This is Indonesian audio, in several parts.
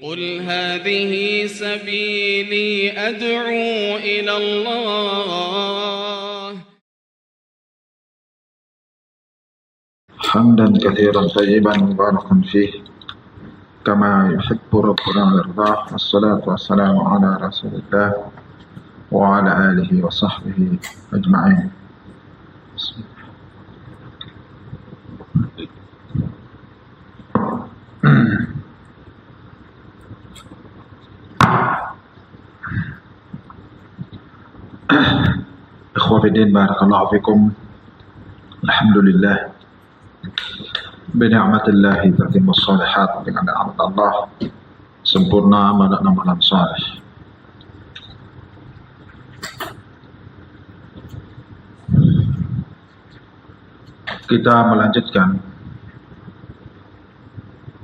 قل هذه سبيلي أدعو إلى الله حمدا كثيرا طيبا مباركا فيه كما يحب ربنا ويرضاه، والصلاة والسلام على رسول الله وعلى آله وصحبه أجمعين. بسم الله. Ikhwafidin, barakallahu fikum. Alhamdulillah, bini'matillahi tatimmus shalihat, dengan nikmat Allah sempurna amalan saleh. Kita melanjutkan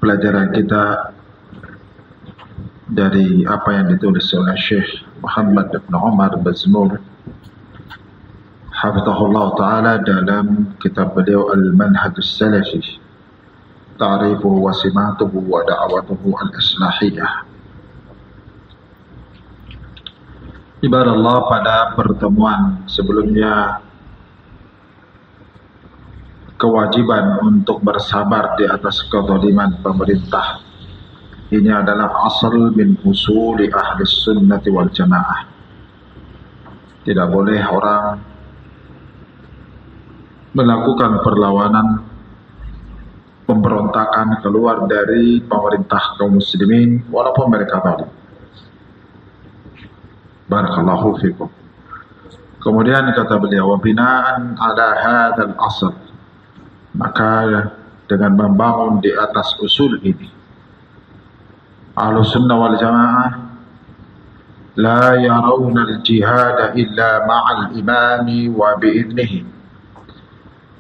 pelajaran kita dari apa yang ditulis oleh Syekh Muhammad bin Umar Bazmul hafizahullah ta'ala dalam kitab beliau Al-Manhajus Salafi, Ta'rifuhu wa Simatuhu wa Da'watuhu Al-Islahiyah. Ibarat Allah, pada pertemuan sebelumnya kewajiban untuk bersabar di atas kezaliman pemerintah ini adalah asal min usuli ahli sunnati wal jamaah. Tidak boleh orang melakukan perlawanan, pemberontakan keluar dari pemerintah kaum muslimin walaupun mereka zalim. Barakallahu fikum. Kemudian kata beliau, wa binaan ala hadzal asl, maka dengan membangun di atas usul ini, Ahlus Sunnah wal Jamaah la yarawna al-jihad illa ma'al imami wa bi'idnihi.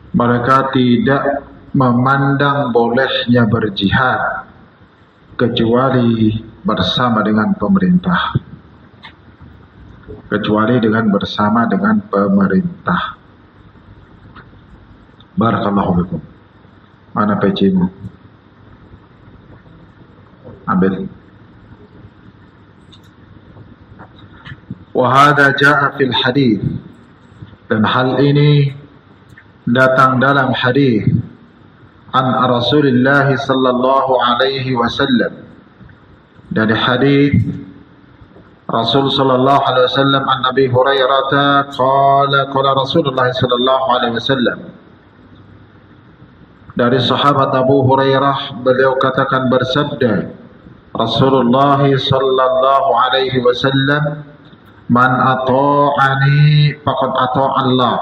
Mereka tidak memandang bolehnya berjihad kecuali bersama dengan pemerintah. Kecuali dengan bersama dengan pemerintah. Barakallahu fikum. Mana pecimu? Ambil. Wa hadza jaa fil hadis. Dan hal ini datang dalam hadis an Rasulullah sallallahu alaihi wasallam, dari hadis Rasul sallallahu alaihi wasallam an Abi Hurairah qala Rasulullah sallallahu alaihi wasallam, dari sahabat Abu Hurairah, beliau katakan, bersabda Rasulullah sallallahu alaihi wasallam, man ata'ani faqad ata'a Allah.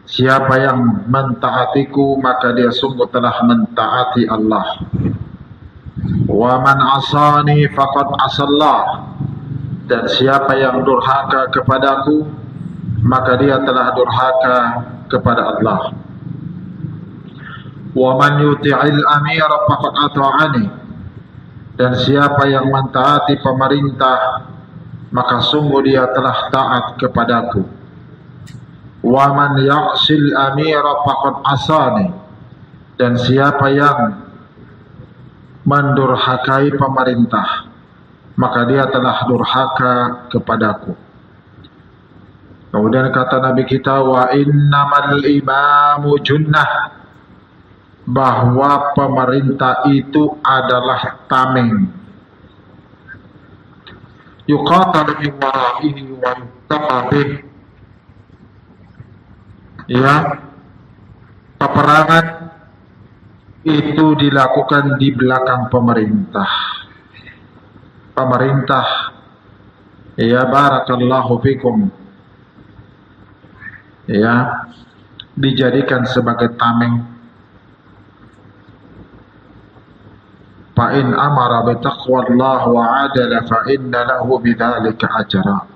Siapa yang mentaatiku maka dia sungguh telah mentaati Allah. Wa man asani faqad asallah. Dan siapa yang durhaka kepadaku maka dia telah durhaka kepada Allah. Wa man yuti'il amira faqad ata'ani. Dan siapa yang mentaati pemerintah maka sungguh dia telah taat kepadaku. Wa man ya'sil amira faqad asani. Dan siapa yang mendurhakai pemerintah maka dia telah durhaka kepadaku. Kemudian kata Nabi kita, wa innamal imamu junnah, bahwa pemerintah itu adalah tameng. Yuqatalu min wara'ihi wa yuttaqa bih. Ya, peperangan itu dilakukan di belakang pemerintah. Pemerintah, ya barakallahu fikum, ya, dijadikan sebagai tameng. Fa in amara bi taqwallah wa adala fa inna lahu bidzalika ajra.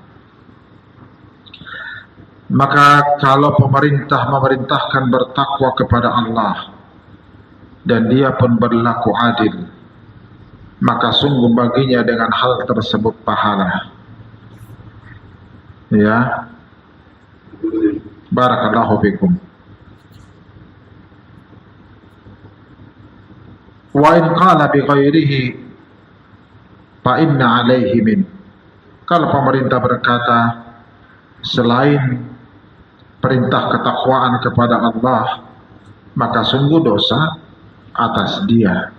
Maka kalau pemerintah memerintahkan bertakwa kepada Allah dan dia pun berlaku adil, maka sungguh baginya dengan hal tersebut pahala. Ya, barakallahu fikum. Wa in qala bi ghairihi, fa inna alaihi min. Kalau pemerintah berkata selain perintah ketakwaan kepada Allah, maka sungguh dosa atas dia.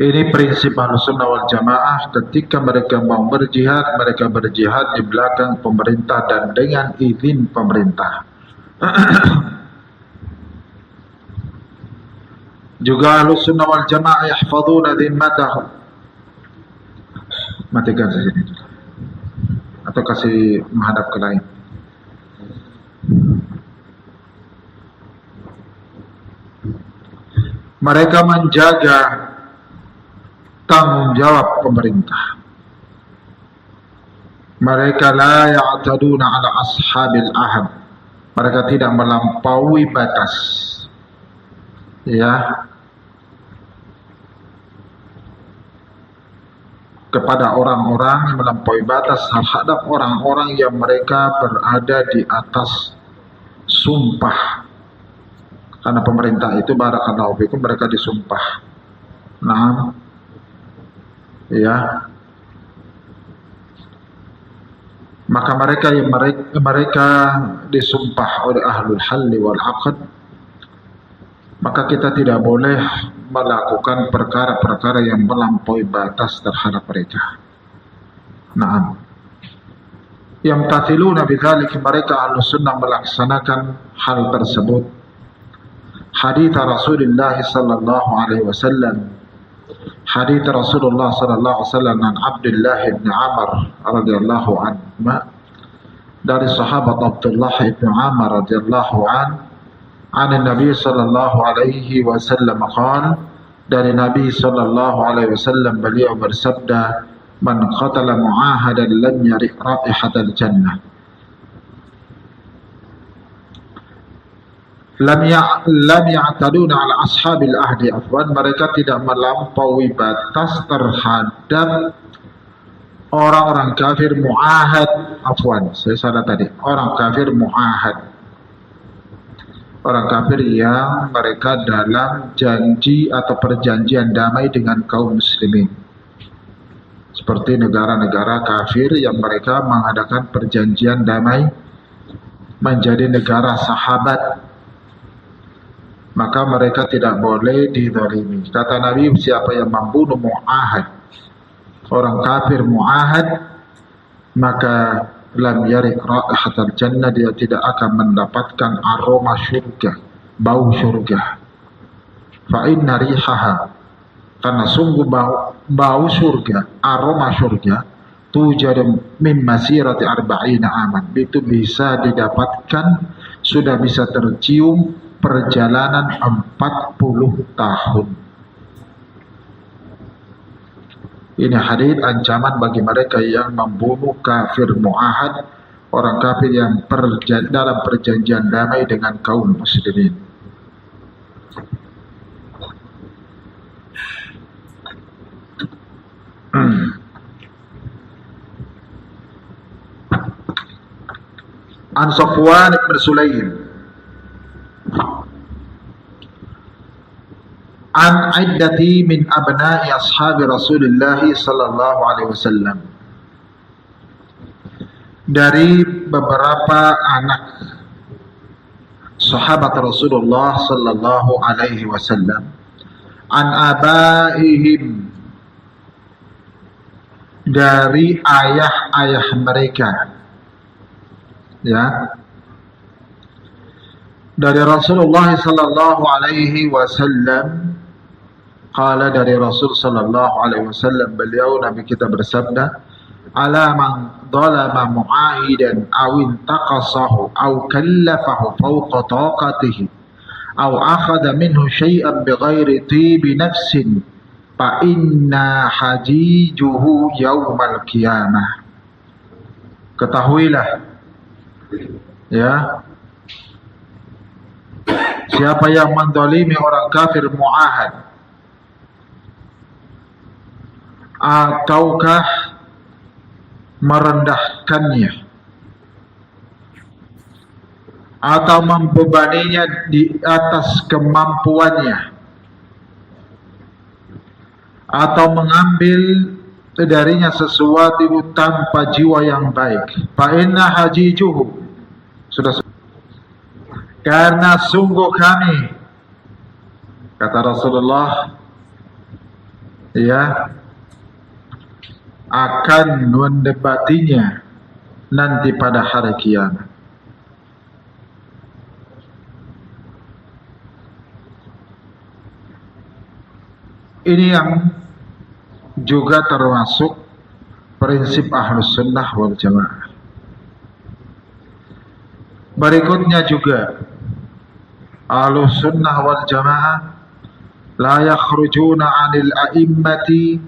Ini prinsip Ahlussunnah wal Jamaah. Ketika mereka mau berjihad, mereka berjihad di belakang pemerintah dan dengan izin pemerintah. Juga Ahlussunnah wal Jamaah yahfadzuna dhimmatahum. Matikan saja ini. Atau kasih menghadap ke lain. Mereka menjaga tanggung jawab pemerintah. Mereka la ya'taduna ala ashabil ahad. Mereka tidak melampaui batas. Ya. Kepada orang-orang yang melampaui batas terhadap orang-orang yang mereka berada di atas sumpah. Karena pemerintah itu barakallahu fikum mereka disumpah. Nah, ya, maka mereka disumpah oleh ahlul halli wal aqd, maka kita tidak boleh melakukan perkara-perkara yang melampaui batas terhadap mereka. Naam. Yang tathiluna bidzalik, mereka Ahlussunnah melaksanakan hal tersebut. Hadits Rasulullah sallallahu alaihi wasallam, hadits Rasulullah sallallahu alaihi wasallam an Abdullah bin Amr radhiyallahu anhu, dari sahabat Abdullah bin Amr radhiyallahu anhu, an Nabi sallallahu alaihi wasallam qala, dari Nabi sallallahu alaihi wasallam beliau bersabda, man qatala mu'ahadan lam yari' raihatal jannah. Lam ya'taduna ala ashabil ahdi afwan, mereka tidak melampaui batas terhadap orang-orang kafir mu'ahad. Afwan, saya salah tadi, orang kafir mu'ahad, orang kafir yang mereka dalam janji atau perjanjian damai dengan kaum muslimin, seperti negara-negara kafir yang mereka mengadakan perjanjian damai menjadi negara sahabat, maka mereka tidak boleh dizalimi. Kata Nabi, siapa yang membunuh mu'ahad, orang kafir mu'ahad, maka lam yari' raihatal jannah, dia tidak akan mendapatkan aroma syurga, bau syurga. Fa inna rihaha, karena sungguh bau surga, aroma surga, tujadu min masirati arba'ina aman, itu bisa didapatkan, sudah bisa tercium perjalanan 40 tahun. Ini hadits ancaman bagi mereka yang membunuh kafir mu'ahad, orang kafir yang dalam perjanjian damai dengan kaum muslimin. An Safwan bin Sulaim an iddati min abna'i ashabi Rasulullah sallallahu alaihi wasallam, dari beberapa anak sahabat Rasulullah sallallahu alaihi wasallam, an abaihim, dari ayah-ayah mereka, ya, dari Rasulullah sallallahu alaihi wasallam. Qala, dari Rasul sallallahu alaihi wasallam, beliau Nabi kita bersabda, ala man dhalama mu'ahidan aw intaqasahu aw kallafahu fawqa taqatihi aw akhadha minhu syai'an bighairi tibi nafsin fa inna hajijuhu yaumal qiyamah. Ketahuilah, ya, siapa yang mendolimi orang kafir mu'ahad, ataukah merendahkannya atau membebaninya di atas kemampuannya, atau mengambil darinya sesuatu tanpa jiwa yang baik. Fa inna hajijuhu, sudah, karena sungguh kami, kata Rasulullah, ya, akan mendebatinya nanti pada hari kiamat. Ini yang juga termasuk prinsip Ahlus Sunnah wal Jamaah. Berikutnya juga, Ahlus Sunnah wal Jamaah la yakhrujuna 'anil a'immati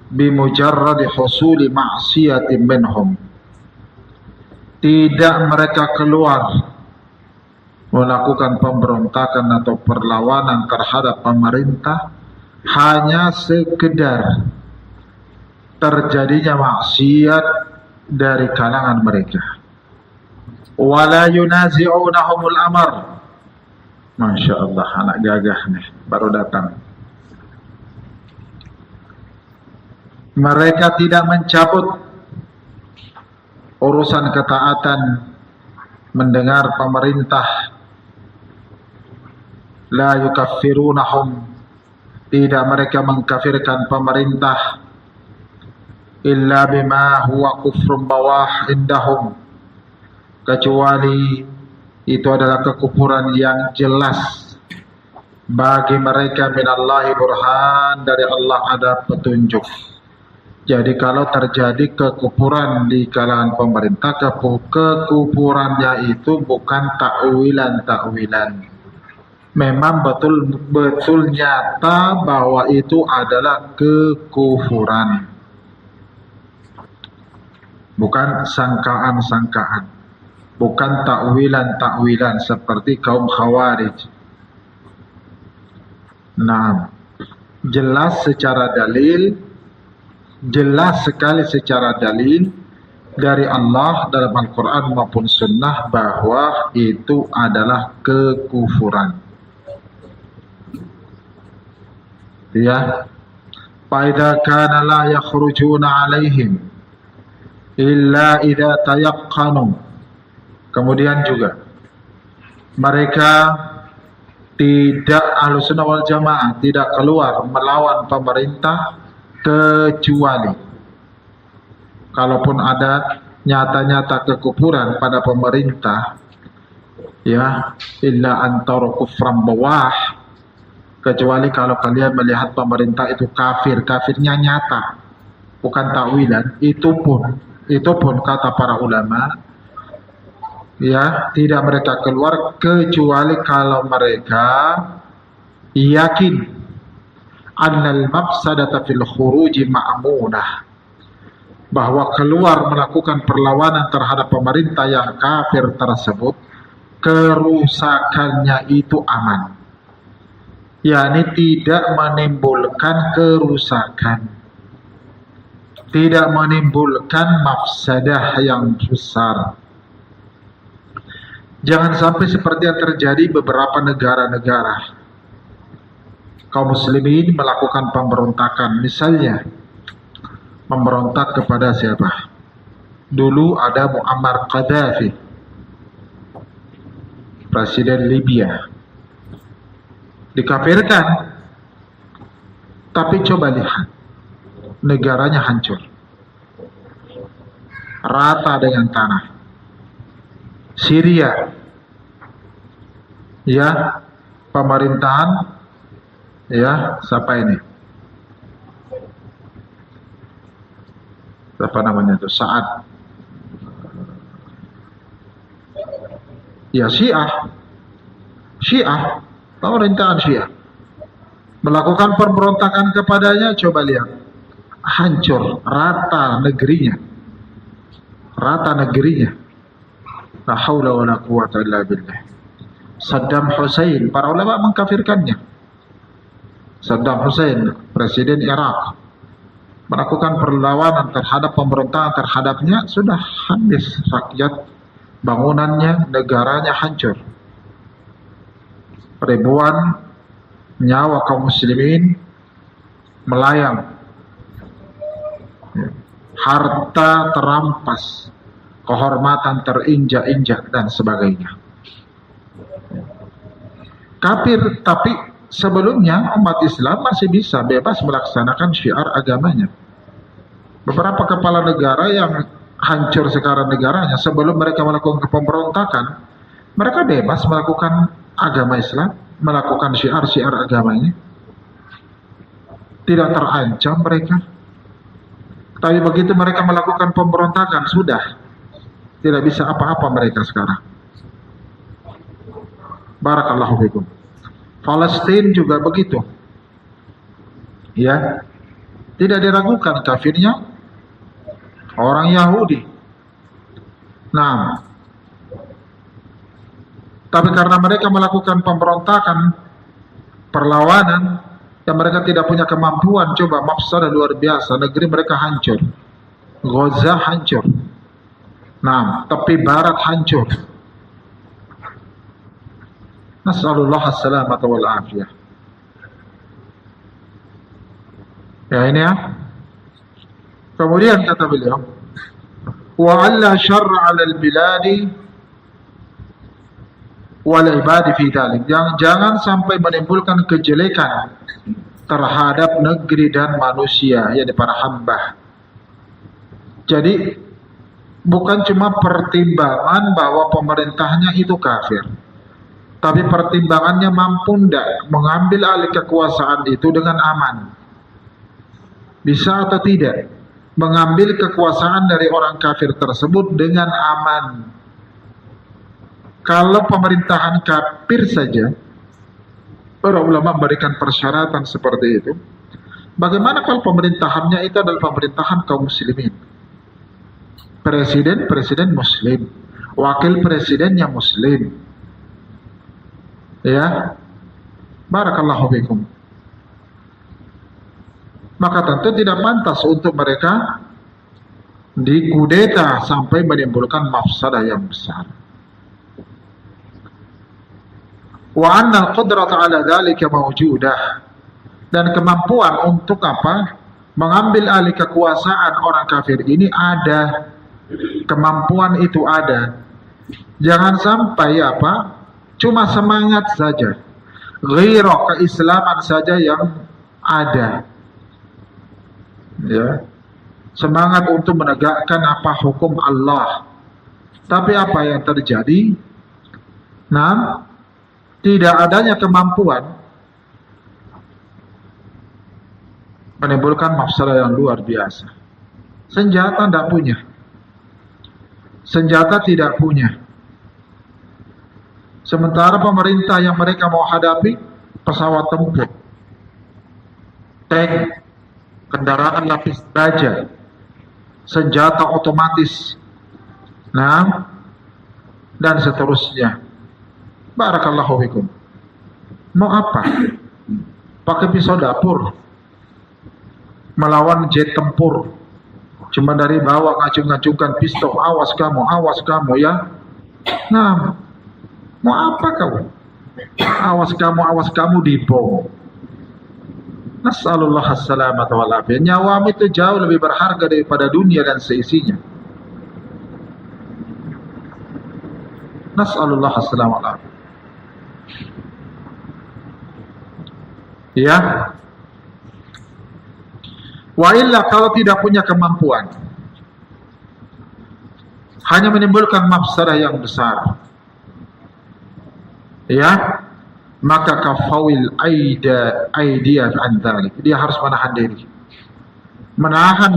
bimujarrad husuli ma'siyatin minhum. Tidak mereka keluar melakukan pemberontakan atau perlawanan terhadap pemerintah hanya sekedar terjadinya maksiat dari kalangan mereka. Wala yunazi'unahumul amar. Masya Allah, anak gagah nih baru datang. Mereka tidak mencabut urusan ketaatan mendengar pemerintah. La yukaffirunahum, tidak mereka mengkafirkan pemerintah, illa bima huwa kufrun bawah indahum, kecuali itu adalah kekufuran yang jelas bagi mereka. Minallahi burhan, dari Allah ada petunjuk. Jadi kalau terjadi kekufuran di kalangan pemerintah, kekufurannya itu bukan takwilan. Memang betul-betul nyata bahwa itu adalah kekufuran, bukan sangkaan-sangkaan, bukan takwilan seperti kaum Khawarij. Nah, jelas secara dalil, jelas sekali secara dalil dari Allah dalam Al-Quran maupun Sunnah bahwa itu adalah kekufuran. Ya, faidha kana la yakhrujuna alaihim illa idza tayaqqanu. Kemudian juga mereka tidak, Ahlus Sunnah wal Jamaah tidak keluar melawan pemerintah kecuali kalaupun ada nyata-nyata kekufuran pada pemerintah, ya, illa antara kufran bawah, kecuali kalau kalian melihat pemerintah itu kafirnya nyata, bukan takwilan. Itu pun kata para ulama, ya, tidak mereka keluar kecuali kalau mereka yakin annal mafsadata fil khuruji ma'munah, bahwa keluar melakukan perlawanan terhadap pemerintah yang kafir tersebut, kerusakannya itu aman, yakni tidak menimbulkan kerusakan, tidak menimbulkan mafsadah yang besar. Jangan sampai seperti yang terjadi beberapa negara-negara, kaum muslimin melakukan pemberontakan. Misalnya memberontak kepada siapa? Dulu ada Muammar Gaddafi, presiden Libya, dikafirkan, tapi coba lihat, negaranya hancur, rata dengan tanah. Syria, ya, pemerintahan, ya, siapa ini? Siapa namanya itu? Saad. Ya, Syiah, pemerintahan Syiah melakukan pemberontakan kepadanya. Coba lihat, hancur, rata negerinya. La haula wa la quwata illa billah. Saddam Hussein, para ulama mengkafirkannya. Saddam Hussein, presiden Irak, melakukan perlawanan terhadap pemberontakan terhadapnya, sudah habis rakyat, bangunannya, negaranya hancur. Ribuan nyawa kaum muslimin melayang, harta terampas, kehormatan terinjak-injak dan sebagainya. Kafir, tapi sebelumnya umat Islam masih bisa bebas melaksanakan syiar agamanya. Beberapa kepala negara yang hancur sekarang negaranya, sebelum mereka melakukan pemberontakan, mereka bebas melakukan agama Islam, melakukan syiar-syiar agamanya. Tidak terancam mereka. Tapi begitu mereka melakukan pemberontakan, sudah tidak bisa apa-apa mereka sekarang. Barakallahu fikum. Palestina juga begitu. Ya. Tidak diragukan kafirnya orang Yahudi. Nah, tapi karena mereka melakukan pemberontakan, perlawanan, yang mereka tidak punya kemampuan, coba mafsadah luar biasa, negeri mereka hancur. Gaza hancur. Nah, tepi barat hancur. Nas'alullah as-salamata wal afiyah. Ya ini ya. Kemudian kata beliau, wa alla syar'a 'alal biladi wal ibadi fi dzalik. Jangan sampai menimbulkan kejelekan terhadap negeri dan manusia, yakni para hamba. Jadi bukan cuma pertimbangan bahwa pemerintahnya itu kafir, tapi pertimbangannya mampu tidak mengambil alih kekuasaan itu dengan aman. Bisa atau tidak mengambil kekuasaan dari orang kafir tersebut dengan aman. Kalau pemerintahan kafir saja, para ulama memberikan persyaratan seperti itu, bagaimana kalau pemerintahannya itu adalah pemerintahan kaum muslimin? Presiden muslim, wakil presidennya muslim. Ya, barakallahu fikum. Maka tentu tidak pantas untuk mereka dikudeta sampai menimbulkan mafsadah yang besar. Wa anna al-qudrata 'ala dzalika mawjudah, dan kemampuan untuk apa? Mengambil alih kekuasaan orang kafir ini ada. Kemampuan itu ada. Jangan sampai apa? Cuma semangat saja, ghirah keislaman saja yang ada. Ya, semangat untuk menegakkan apa hukum Allah. Tapi apa yang terjadi? Nah, tidak adanya kemampuan menimbulkan mafsadah yang luar biasa. Senjata tidak punya. Senjata tidak punya. Sementara pemerintah yang mereka mau hadapi pesawat tempur, tank, kendaraan lapis baja, senjata otomatis, nah, dan seterusnya. Barakallahu fikum. Mau apa? Pakai pisau dapur, melawan jet tempur, cuma dari bawah ngacung-ngacungkan pistol, awas kamu ya. Nah, mau apa kamu? Awas kamu dibom. Nas'alullah as-salamata wal afiyah. Nyawamu itu jauh lebih berharga daripada dunia dan seisinya. Nas'alullah as-salamata wal afiyah. Ya. Wa illa, kalau tidak punya kemampuan, hanya menimbulkan mafsadah yang besar, ya, maka kafawil aidiyah an dzalik. Dia harus menahan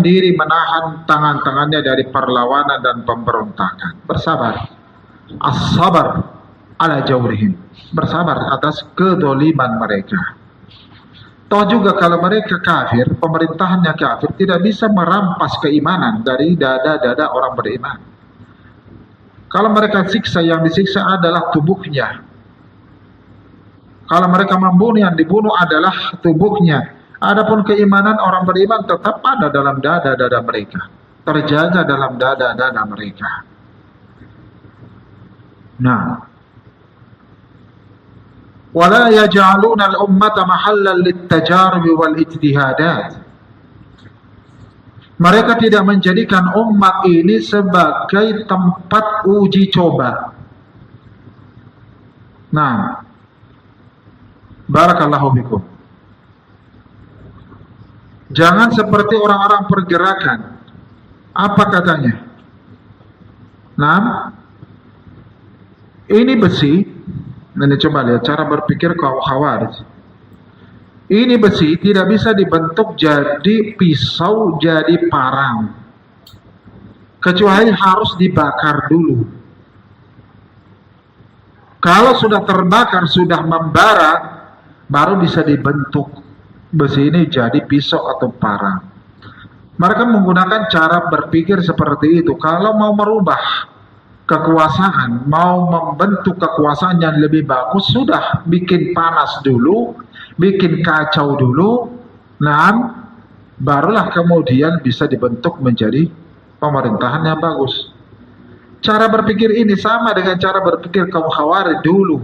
diri, menahan tangan-tangannya dari perlawanan dan pemberontakan. Bersabar, as-sabar ala jawrihim, bersabar atas kedoliman mereka. Toh juga kalau mereka kafir, pemerintahannya kafir, tidak bisa merampas keimanan dari dada-dada orang beriman. Kalau mereka siksa, yang disiksa adalah tubuhnya. Kalau mereka membunuh, yang dibunuh adalah tubuhnya. Adapun keimanan orang beriman tetap ada dalam dada-dada mereka, terjaga dalam dada-dada mereka. Nah, wala yaj'aluna al-ummata mahallan lit-tajarub wal ijtihadat. Mereka tidak menjadikan umat ini sebagai tempat uji coba. Nah, barakallahu fikum. Jangan seperti orang-orang pergerakan. Apa katanya? Nah, ini besi. Nanti coba lihat cara berpikir kaum Khawarij. Ini besi tidak bisa dibentuk jadi pisau, jadi parang, kecuali harus dibakar dulu. Kalau sudah terbakar, sudah membara, baru bisa dibentuk besi ini jadi pisau atau parang. Mereka menggunakan cara berpikir seperti itu. Kalau mau merubah kekuasaan, mau membentuk kekuasaan yang lebih bagus, sudah bikin panas dulu, bikin kacau dulu, nah, barulah kemudian bisa dibentuk menjadi pemerintahan yang bagus. Cara berpikir ini sama dengan cara berpikir kaum Khawarij dulu,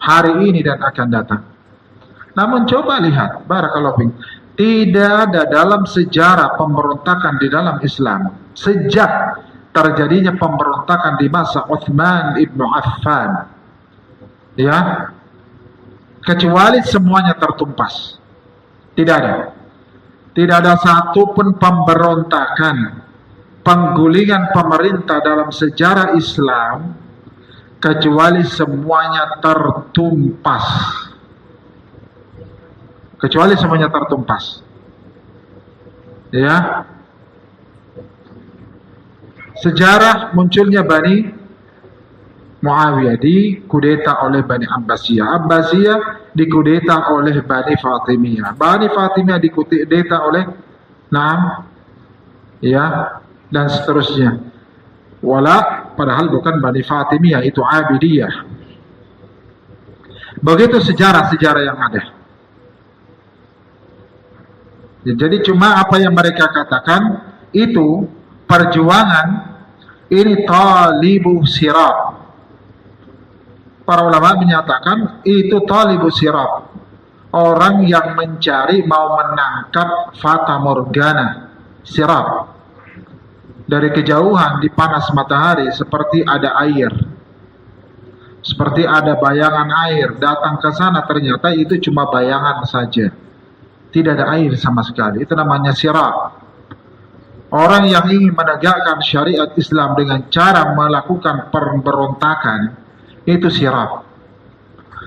hari ini dan akan datang. Namun coba lihat, barakallahu fiik, tidak ada dalam sejarah pemberontakan di dalam Islam sejak terjadinya pemberontakan di masa Utsman ibnu Affan, ya, kecuali semuanya tertumpas. Tidak ada satu pun pemberontakan, penggulingan pemerintah dalam sejarah Islam kecuali semuanya tertumpas. Kecuali semuanya tertumpas. Ya. Sejarah munculnya Bani Muawiyah dikudeta oleh Bani Abbasiyah. Abbasiyah dikudeta oleh Bani Fatimiyah. Bani Fatimiyah dikudeta oleh Naam, ya, dan seterusnya. Padahal bukan Bani Fatimiyah, itu Abidiyah. Begitu sejarah-sejarah yang ada. Jadi cuma apa yang mereka katakan itu perjuangan ini talibu sirat. Para ulama menyatakan itu talibu sirat, orang yang mencari, mau menangkap fata morgana, sirat. Dari kejauhan di panas matahari seperti ada air, seperti ada bayangan air, datang ke sana ternyata itu cuma bayangan saja, tidak ada air sama sekali. Itu namanya sirat. Orang yang ingin menegakkan syariat Islam dengan cara melakukan pemberontakan, itu sirat.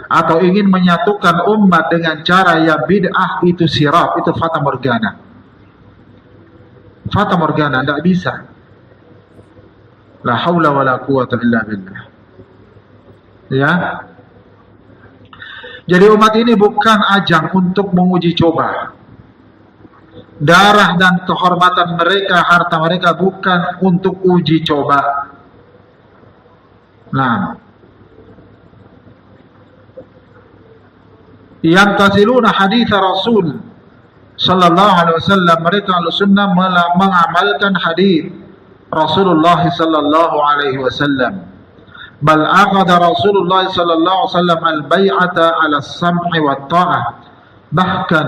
Atau ingin menyatukan umat dengan cara yang bid'ah, itu sirat, itu fata morgana. Fata morgana, tidak bisa. La haula wa la quwata illa billah. Ya. Jadi umat ini bukan ajang untuk menguji coba. Darah dan kehormatan mereka, harta mereka bukan untuk uji coba. Nah, yang tasiluna hadits Rasul sallallahu alaihi wasallam, mereka Ahlussunnah mengamalkan hadis Rasulullah sallallahu alaihi wasallam. Bal aqada Rasulullah sallallahu alaihi wasallam al-bai'ata 'ala as-sam'i wa ta'ah. Bahkan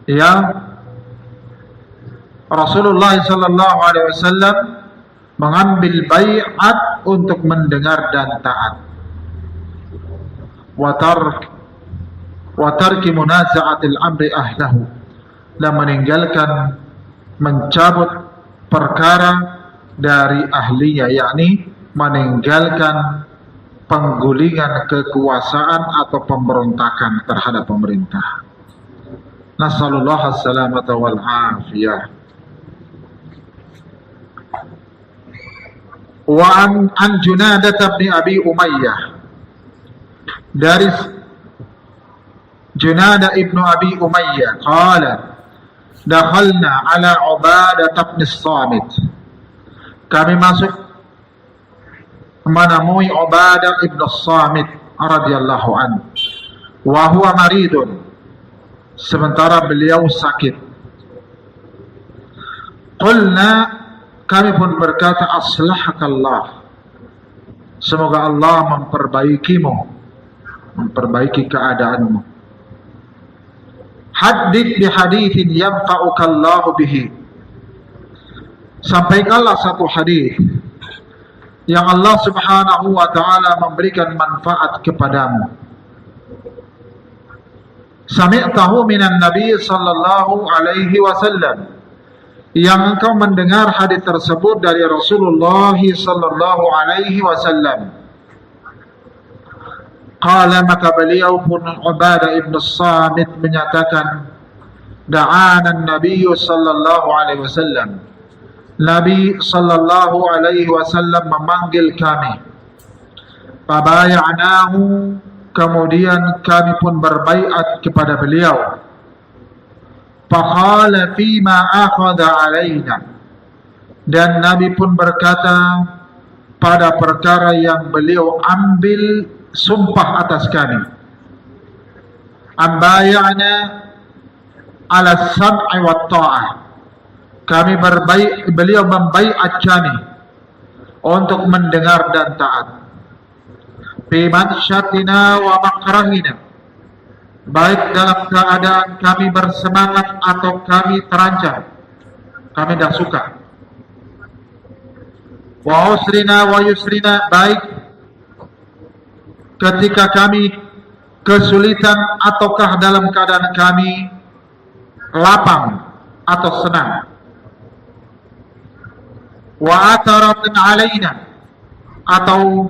ya, Rasulullah sallallahu alaihi wasallam mengambil bai'at untuk mendengar dan taat. Wa tarki munaza'atil amri ahlahu, dan meninggalkan, mencabut perkara dari ahlinya, yakni meninggalkan penggulingan kekuasaan atau pemberontakan terhadap pemerintah. Nasallallahu as-salamata wal afiyah. Wa an Junadah bin Abi Umayyah, dari Junadah ibnu Abi Umayyah, qala dakhalna ala Ubadah bin Samit, kami masuk menemui Ubadah ibn Samit radhiyallahu anhu, wa huwa maridun, sementara beliau sakit. Qulna, kami pun berkata, aslahakallah, semoga Allah memperbaikimu. memperbaiki keadaanmu. Hadith bi hadithin yanfa'uka Allah bihi. Sampaikanlah satu hadis yang Allah Subhanahu wa taala memberikan manfaat kepadamu. Sami'tahu minan Nabi sallallahu alaihi wasallam. Yang engkau mendengar hadis tersebut dari Rasulullah sallallahu alaihi wasallam. Qala, maka beliau pun Ubadah ibn Samit menyatakan, da'ana Nabi sallallahu alaihi wasallam. Nabi sallallahu alaihi wasallam memanggil kami. Fabaya'nahu, kemudian kami pun berbaiat kepada beliau. Faqala fima akhadha alaina, dan Nabi pun berkata pada perkara yang beliau ambil sumpah atas kami. Ambaya'na ala sam'i wa ta'ah, kami beliau membaiat kami untuk mendengar dan taat. Fi mansyatina wa makrahina, baik dalam keadaan kami bersemangat atau kami terancam, kami dah suka. Wa usrina wa yusrina, baik ketika kami kesulitan ataukah dalam keadaan kami lapang atau senang. Wa ataratin alaina, atau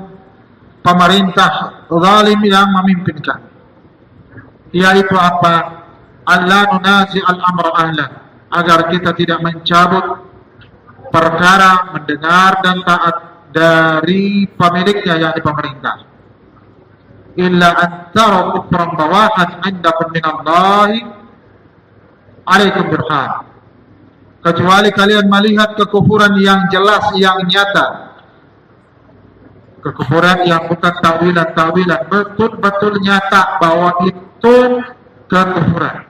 pemerintah zalim yang memimpin kami. Yaitu apa? Allah nunazi al-amra ahla, agar kita tidak mencabut perkara mendengar dan taat dari pemiliknya, yakni pemerintah. Illa antara kufran bawahan indakum minallahi alaikum birhan, kecuali kalian melihat kekufuran yang jelas, yang nyata, kekufuran yang bukan takwilan-takwilan, betul-betul nyata bahwa itu kekufuran.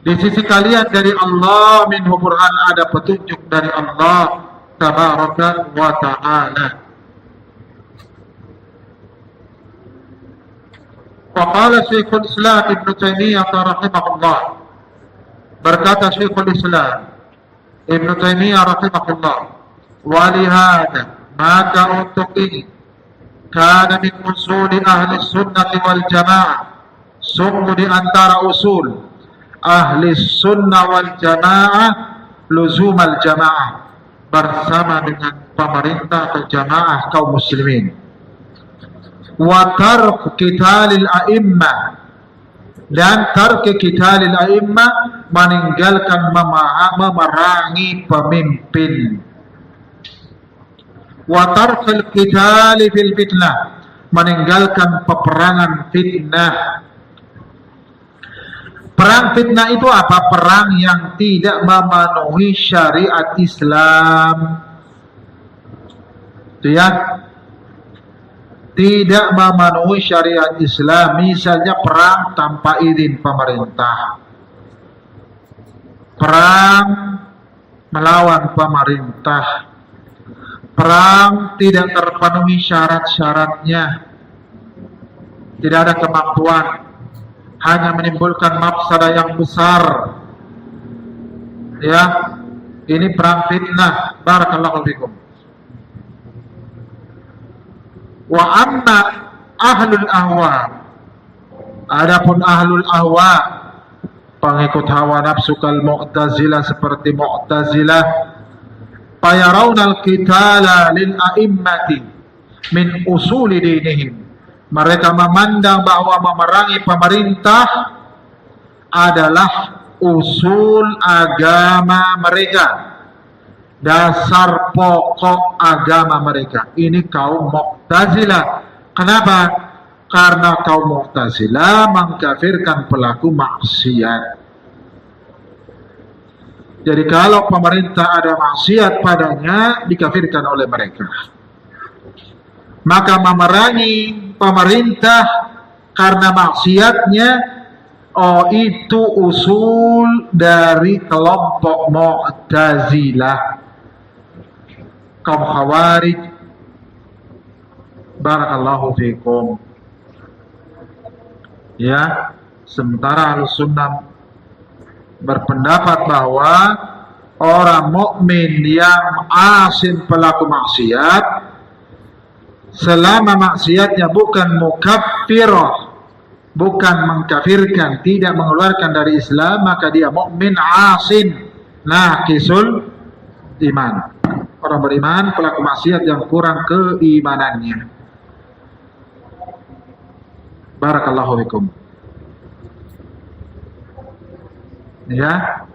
Di sisi kalian dari Allah minhu burhan, ada petunjuk dari Allah tabaraka wa ta'ala. Faqala Syekhul Islam Ibn Taimiyah rahimahullah, berkata Syekhul Islam Ibn Taimiyah rahimahullah, walihada, maka untuk ini, kana min usuli ahli sunnati wal jamaah, sungguh di antara usul ahli sunnah wal jamaah, luzum al jamaah, bersama dengan pemerintah atau jamaah kaum muslimin. Wa tark qitalil a'immah, dan tark qitalil a'immah, meninggalkan memerangi pemimpin. Wa tarkil qitali fil fitnah, meninggalkan peperangan fitnah. Perang fitnah itu apa? Perang yang tidak memenuhi syariat Islam. Itu ya, tidak memenuhi syariat Islam. Misalnya perang tanpa izin pemerintah, perang melawan pemerintah, perang tidak terpenuhi syarat-syaratnya, tidak ada kemampuan, hanya menimbulkan mafsadah yang besar. Ya, ini perang fitnah. Barakallahu fikum. Wa amma ahlul ahwa, adapun ahlul ahwa, pengikut hawa nafsu kal mu'tazilah, seperti mu'tazilah, fayarawna al-qitala lil a'immati min usuli dinihim, mereka memandang bahwa memerangi pemerintah adalah usul agama mereka, dasar pokok agama mereka. Ini kaum Mu'tazilah. Kenapa? Karena kaum Mu'tazilah mengkafirkan pelaku maksiat. Jadi kalau pemerintah ada maksiat padanya, dikafirkan oleh mereka. Maka memerangi pemerintah karena maksiatnya, itu usul dari kelompok Mu'tazilah, kaum Khawarij. Barakallahu fikum. Ya, sementara Ahlussunnah berpendapat bahwa orang mukmin yang asin pelaku maksiat, selama maksiatnya bukan mukaffirah, bukan mengkafirkan, tidak mengeluarkan dari Islam, maka dia mukmin asin naqisul iman. Orang beriman pelaku maksiat yang kurang keimanannya. Barakallahu fikum. Ya.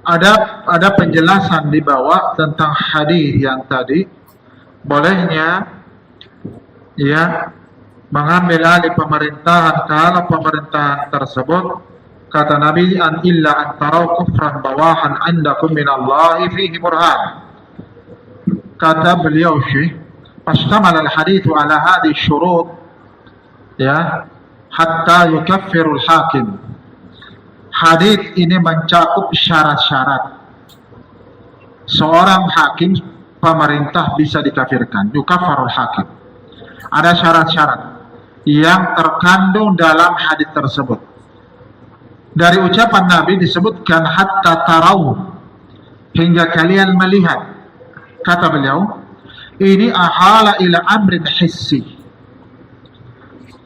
Ada penjelasan di bawah tentang hadis yang tadi, bolehnya ya mengambil alih pemerintahan kalau pemerintahan tersebut, kata Nabi, an illa an tarau kufran bawahan andakum minallahi fihi burhan. Kata beliau Syekh, ashtamal al hadithu ala hadhihi syurut ya hatta yukaffirul hakim. Hadis ini mencakup syarat-syarat seorang hakim pemerintah bisa dikafirkan, yukaffarul hakim. Ada syarat-syarat yang terkandung dalam hadis tersebut. Dari ucapan Nabi disebutkan hatta tarau, hingga kalian melihat. Kata beliau, ini ahala ila amrin hissi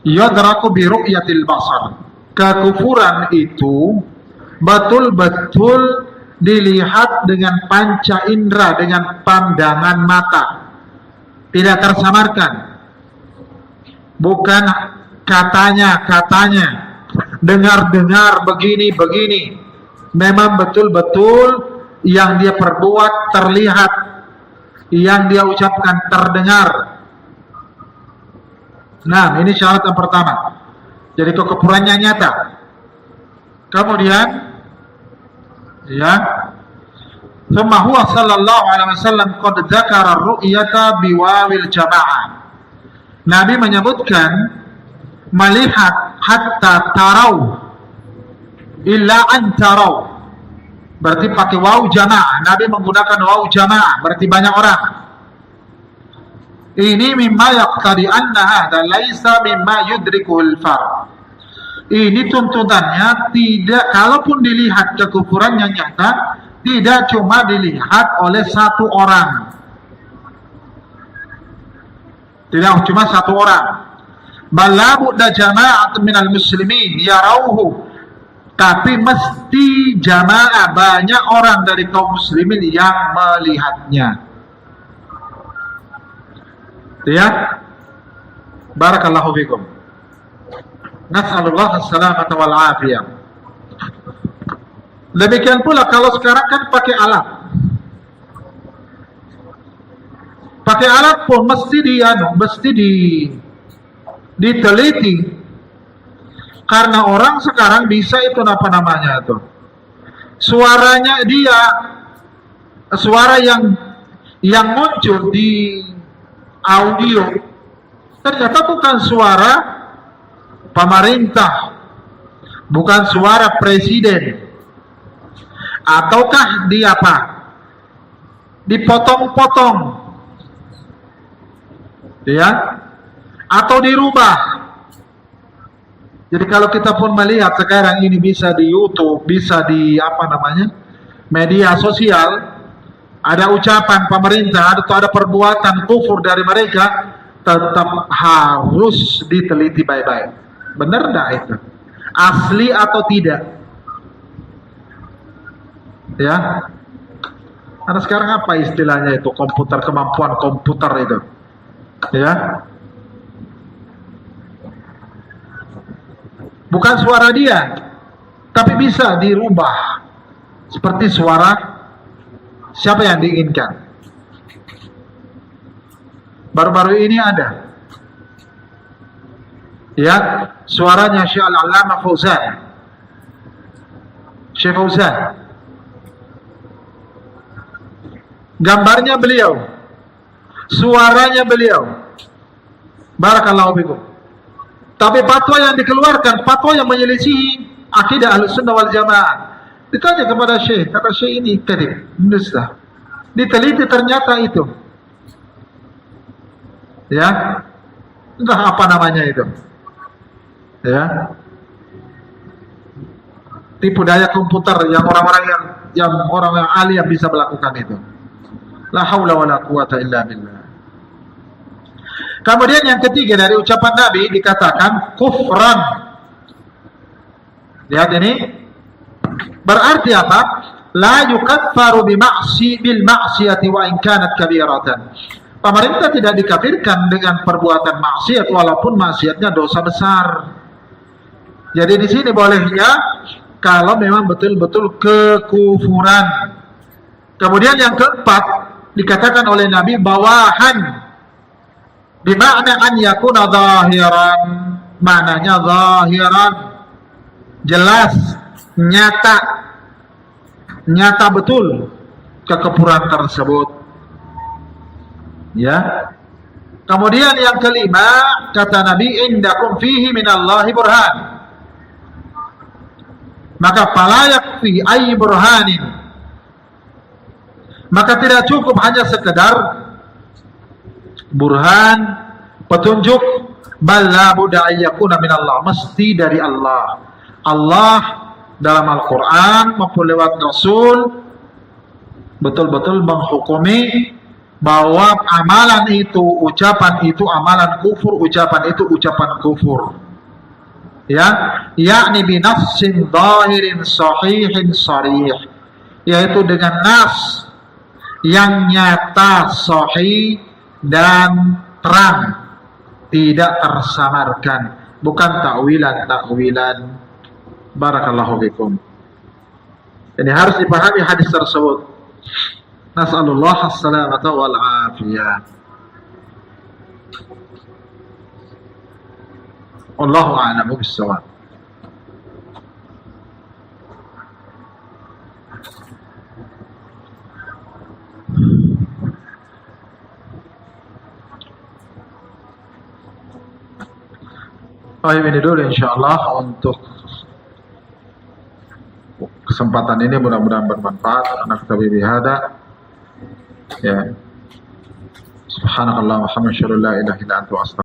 yadraku bi ru'yatil basar. Kekufuran itu betul-betul dilihat dengan panca indera, dengan pandangan mata, tidak tersamarkan. Bukan katanya, dengar-dengar begini. Memang betul-betul yang dia perbuat terlihat, yang dia ucapkan terdengar. Nah, ini syarat yang pertama. Jadi kekufurannya nyata. Kemudian ya, thumma huwa sallallahu alaihi wasallam qad dzakara ar-ru'yata biwawil jama'ah. Nabi menyebutkan melihat hatta tarau illa an tarau. Berarti pakai waw jama'ah. Nabi menggunakan waw jama'ah, berarti banyak orang. Ini mimma yaqtadi anna hadha laisa mimma yudrikuhul fard. Ini tuntutannya tidak, kalaupun dilihat kekufurannya nyata, tidak cuma dilihat oleh satu orang. Tidak cuma satu orang. Bal la budda jama'atun minal muslimin yarauhu. Tapi mesti jamaah, banyak orang dari kaum muslimin yang melihatnya. Ya, barakallahu fikum. Nas'alullah as-salamata wal afiyah. Demikian pula kalau sekarang kan pakai alat. Pakai alat pun mesti diteliti. Karena orang sekarang bisa itu apa namanya itu. Suaranya dia, suara yang muncul di audio ternyata bukan suara pemerintah, bukan suara presiden, ataukah di apa, dipotong-potong ya, atau dirubah. Jadi kalau kita pun melihat sekarang ini bisa di YouTube, bisa di apa namanya, media sosial, ada ucapan pemerintah atau ada perbuatan kufur dari mereka, tetap harus diteliti baik-baik. Benar enggak itu? Asli atau tidak? Ya. Karena sekarang apa istilahnya itu? Komputer, kemampuan komputer itu. Ya. Bukan suara dia, tapi bisa dirubah seperti suara siapa yang diinginkan. Baru-baru ini ada ya, suaranya Syekh Al-Allamah Fauzan. Syekh Fauzan. Gambarnya beliau, suaranya beliau. Barakallahu fikum. Tapi fatwa yang dikeluarkan, fatwa yang menyelisihi akidah Ahlussunnah wal Jamaah. Ditanya kepada Syekh, kata Syekh ini kadib, dusta. Diteliti ternyata itu. Ya. Entah apa namanya itu. Ya. Tipu daya komputer yang orang-orang yang orang ahli yang bisa melakukan itu. La haula wala quwata illa billah. Kemudian yang ketiga dari ucapan Nabi dikatakan kufran. Lihat ini. Berarti apa? La yukaffaru bil ma'siyati wa in kanat kabiratan. Pemerintah tidak dikafirkan dengan perbuatan maksiat walaupun maksiatnya dosa besar. Jadi di sini bolehnya kalau memang betul-betul kekufuran. Kemudian yang keempat dikatakan oleh Nabi bawahan. Bimakna an yakuna zahiran, maknanya zahiran, jelas, nyata betul kekufuran tersebut. Ya. Kemudian yang kelima kata Nabi indakum fihi minallahi burhan. Maka fala yakfi ay burhanin. Maka tidak cukup hanya sekedar burhan, petunjuk, bal la budda ayyakuna minallah, mesti dari Allah. Allah dalam Al-Qur'an maupun lewat Rasul betul-betul menghukumi bahwa amalan itu, ucapan itu amalan kufur, ucapan itu ucapan kufur. Ya, yakni bi nafsin zahirin sahihin sarih, yaitu dengan nas yang nyata, sahih dan terang, tidak tersamarkan, bukan takwilan. Barakallahu fikum. Ini harus dipahami hadis tersebut. Nas'alullah as-salamata wal afiyah. Wallahu a'lamu bis-shawab. Ini dulu insyaallah untuk kesempatan ini, mudah-mudahan bermanfaat. Naktabi bihada. Ya. Subhanakallah wa hamdaka la ilaha illa anta